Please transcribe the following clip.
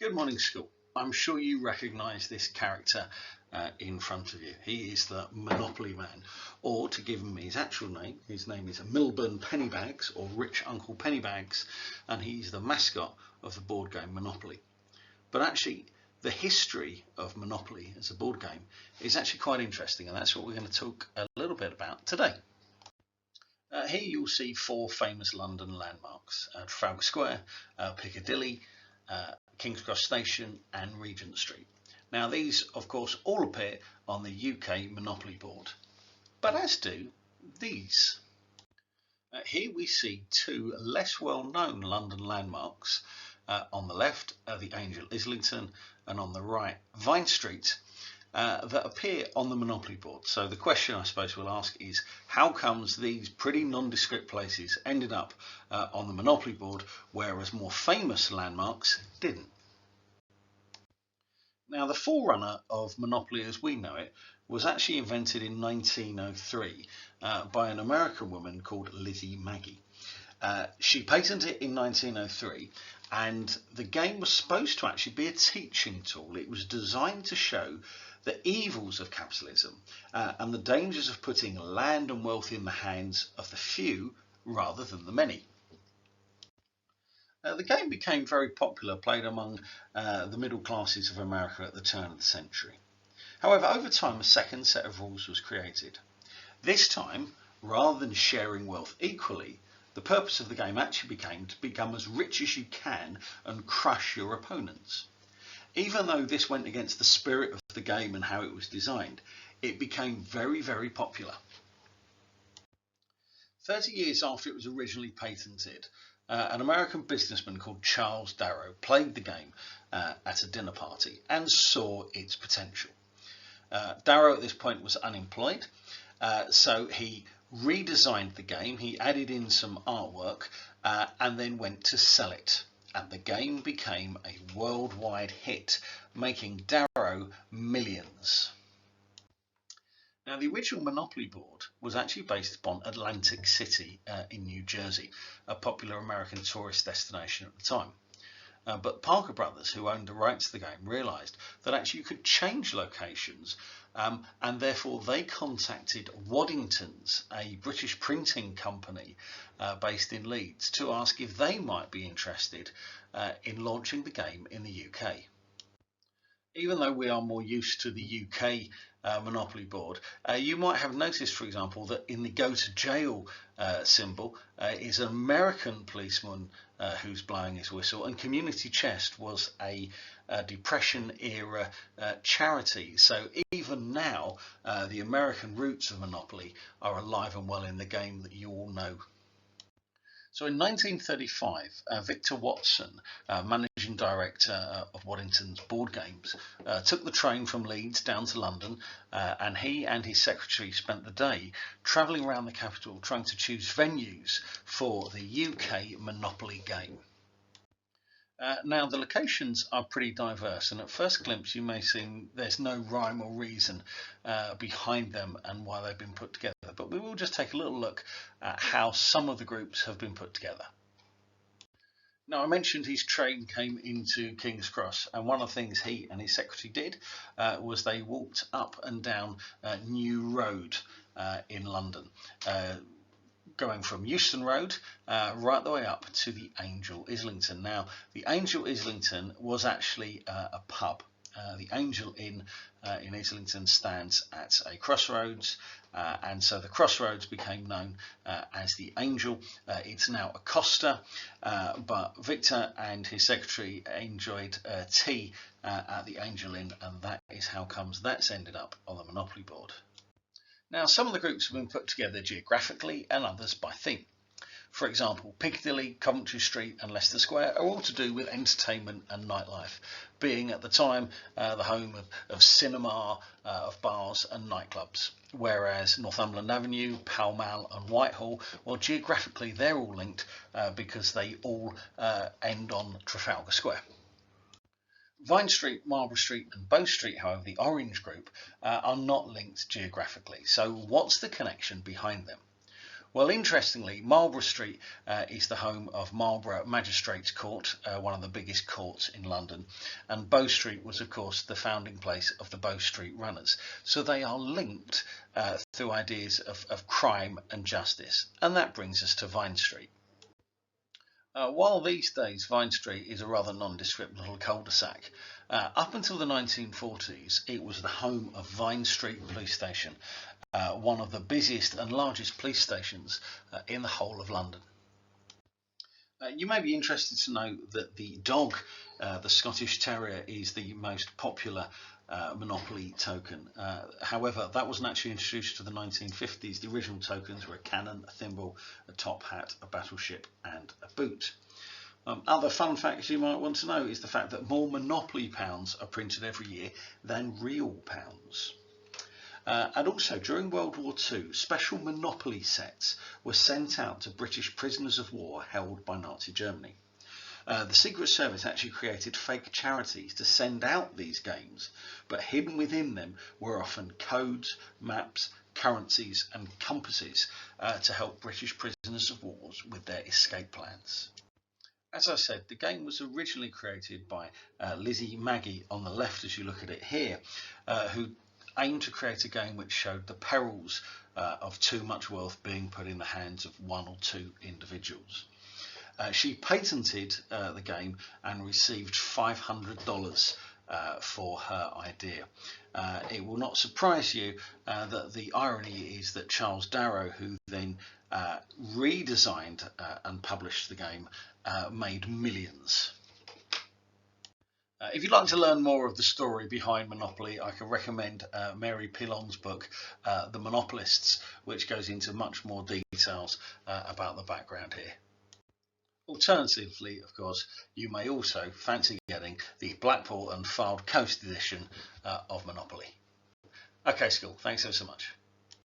Good morning, school. I'm sure you recognise this character in front of you. He is the Monopoly Man, or to give him his name is Milburn Pennybags, or Rich Uncle Pennybags, and he's the mascot of the board game Monopoly. But actually, the history of Monopoly as a board game is actually quite interesting, and that's what we're going to talk a little bit about today. Here you'll see four famous London landmarks: Trafalgar Square, Piccadilly, King's Cross Station and Regent Street. Now these of course all appear on the UK Monopoly board, but as do these. Here we see two less well known London landmarks. On the left the Angel Islington, and on the right Vine Street, that appear on the Monopoly board. So the question I suppose we'll ask is, how comes these pretty nondescript places ended up on the Monopoly board, whereas more famous landmarks didn't? Now, the forerunner of Monopoly as we know it was actually invented in 1903 by an American woman called Lizzie Magie. She patented it in 1903, and the game was supposed to actually be a teaching tool. It was designed to show the evils of capitalism and the dangers of putting land and wealth in the hands of the few rather than the many. The game became very popular, played among the middle classes of America at the turn of the century. However, over time a second set of rules was created. This time, rather than sharing wealth equally, the purpose of the game actually became to become as rich as you can and crush your opponents. Even though this went against the spirit of the game and how it was designed, it became very, very popular. 30 years after it was originally patented, an American businessman called Charles Darrow played the game at a dinner party and saw its potential. Darrow at this point was unemployed, so he redesigned the game. He added in some artwork and then went to sell it. And the game became a worldwide hit, making Darrow millions. Now, the original Monopoly board was actually based upon Atlantic City in New Jersey, a popular American tourist destination at the time. But Parker Brothers, who owned the rights to the game, realised that actually you could change locations, and therefore they contacted Waddington's, a British printing company based in Leeds, to ask if they might be interested in launching the game in the UK. Even though we are more used to the UK Monopoly board, you might have noticed, for example, that in the go to jail symbol is an American policeman who's blowing his whistle, and Community Chest was a Depression era charity. So even now, the American roots of Monopoly are alive and well in the game that you all know. So in 1935, Victor Watson, managing director of Waddington's board games, took the train from Leeds down to London, and he and his secretary spent the day travelling around the capital trying to choose venues for the UK Monopoly game. Now the locations are pretty diverse, and at first glimpse you may seem there's no rhyme or reason behind them and why they've been put together, but we will just take a little look at how some of the groups have been put together. Now, I mentioned his train came into King's Cross, and one of the things he and his secretary did was they walked up and down New Road in London, going from Euston Road right the way up to the Angel Islington. Now, the Angel Islington was actually a pub. The Angel Inn in Islington stands at a crossroads, and so the crossroads became known as the Angel. It's now a Costa, but Victor and his secretary enjoyed tea at the Angel Inn, and that is how comes that's ended up on the Monopoly board. Now, some of the groups have been put together geographically and others by theme. For example, Piccadilly, Coventry Street and Leicester Square are all to do with entertainment and nightlife, being at the time the home of cinema, of bars and nightclubs. Whereas Northumberland Avenue, Pall Mall and Whitehall, well, geographically they're all linked because they all end on Trafalgar Square. Vine Street, Marlborough Street and Bow Street, however, the orange group, are not linked geographically. So what's the connection behind them? Well, interestingly, Marlborough Street is the home of Marlborough Magistrates Court, one of the biggest courts in London, and Bow Street was, of course, the founding place of the Bow Street Runners. So they are linked through ideas of crime and justice, and that brings us to Vine Street. While these days Vine Street is a rather nondescript little cul-de-sac, up until the 1940s it was the home of Vine Street Police Station, one of the busiest and largest police stations in the whole of London. You may be interested to know that the dog, the Scottish Terrier, is the most popular Monopoly token. However, that wasn't actually introduced to the 1950s. The original tokens were a cannon, a thimble, a top hat, a battleship and a boot. Other fun facts you might want to know is the fact that more Monopoly pounds are printed every year than real pounds. And also, during World War II, special Monopoly sets were sent out to British prisoners of war held by Nazi Germany. The Secret Service actually created fake charities to send out these games, but hidden within them were often codes, maps, currencies and compasses to help British prisoners of war with their escape plans. As I said, the game was originally created by Lizzie Maggie on the left as you look at it here, who aimed to create a game which showed the perils of too much wealth being put in the hands of one or two individuals. She patented the game and received $500 for her idea. It will not surprise you that the irony is that Charles Darrow, who then redesigned and published the game, made millions. If you'd like to learn more of the story behind Monopoly, I can recommend Mary Pilon's book, The Monopolists, which goes into much more details about the background here. Alternatively, of course, you may also fancy getting the Blackpool and Fylde Coast edition of Monopoly. Okay, school, thanks ever so much.